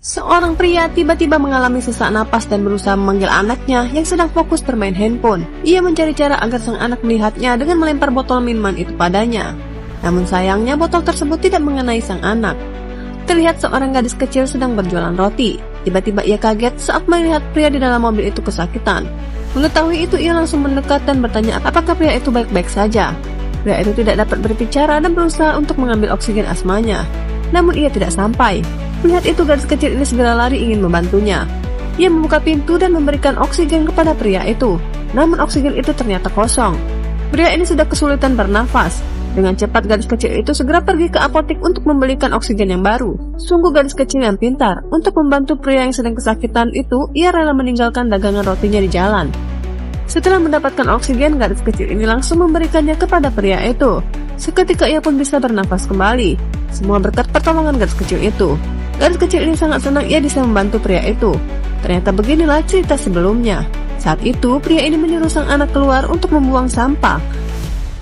Seorang pria tiba-tiba mengalami sesak napas dan berusaha memanggil anaknya yang sedang fokus bermain handphone. Ia mencari cara agar sang anak melihatnya dengan melempar botol minuman itu padanya. Namun sayangnya botol tersebut tidak mengenai sang anak. Terlihat seorang gadis kecil sedang berjualan roti. Tiba-tiba ia kaget saat melihat pria di dalam mobil itu kesakitan. Mengetahui itu, ia langsung mendekat dan bertanya apakah pria itu baik-baik saja. Pria itu tidak dapat berbicara dan berusaha untuk mengambil oksigen asmanya. Namun ia tidak sampai. Melihat itu, gadis kecil ini segera lari ingin membantunya. Ia membuka pintu dan memberikan oksigen kepada pria itu. Namun oksigen itu ternyata kosong. Pria ini sudah kesulitan bernafas. Dengan cepat gadis kecil itu segera pergi ke apotek untuk membelikan oksigen yang baru. Sungguh gadis kecil yang pintar. Untuk membantu pria yang sedang kesakitan itu, ia rela meninggalkan dagangan rotinya di jalan. Setelah mendapatkan oksigen, gadis kecil ini langsung memberikannya kepada pria itu. Seketika ia pun bisa bernafas kembali. Semua berkat pertolongan gadis kecil itu. Gadis kecil ini sangat senang ia bisa membantu pria itu. Ternyata beginilah cerita sebelumnya. Saat itu, pria ini menyuruh sang anak keluar untuk membuang sampah.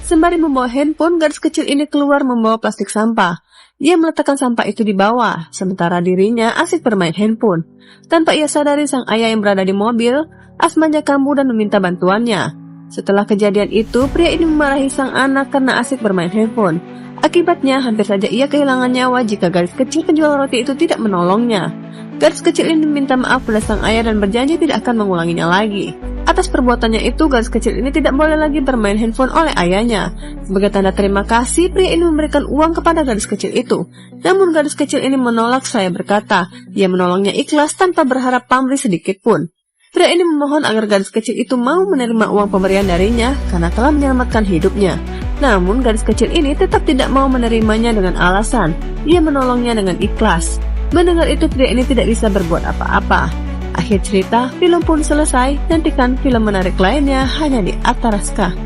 Sembari membawa handphone, gadis kecil ini keluar membawa plastik sampah. Ia meletakkan sampah itu di bawah, sementara dirinya asik bermain handphone. Tanpa ia sadari, sang ayah yang berada di mobil, asmanya kambuh dan meminta bantuannya. Setelah kejadian itu, pria ini memarahi sang anak karena asik bermain handphone. Akibatnya, hampir saja ia kehilangan nyawa jika gadis kecil penjual roti itu tidak menolongnya. Gadis kecil ini meminta maaf pada sang ayah dan berjanji tidak akan mengulanginya lagi. Atas perbuatannya itu, gadis kecil ini tidak boleh lagi bermain handphone oleh ayahnya. Sebagai tanda terima kasih, pria ini memberikan uang kepada gadis kecil itu. Namun gadis kecil ini menolak seraya berkata, ia menolongnya ikhlas tanpa berharap pamrih sedikit pun. Pria ini memohon agar gadis kecil itu mau menerima uang pemberian darinya karena telah menyelamatkan hidupnya. Namun gadis kecil ini tetap tidak mau menerimanya dengan alasan ia menolongnya dengan ikhlas. Mendengar itu, pria ini tidak bisa berbuat apa-apa. Akhir cerita, film pun selesai. Nantikan film menarik lainnya hanya di Ataraska.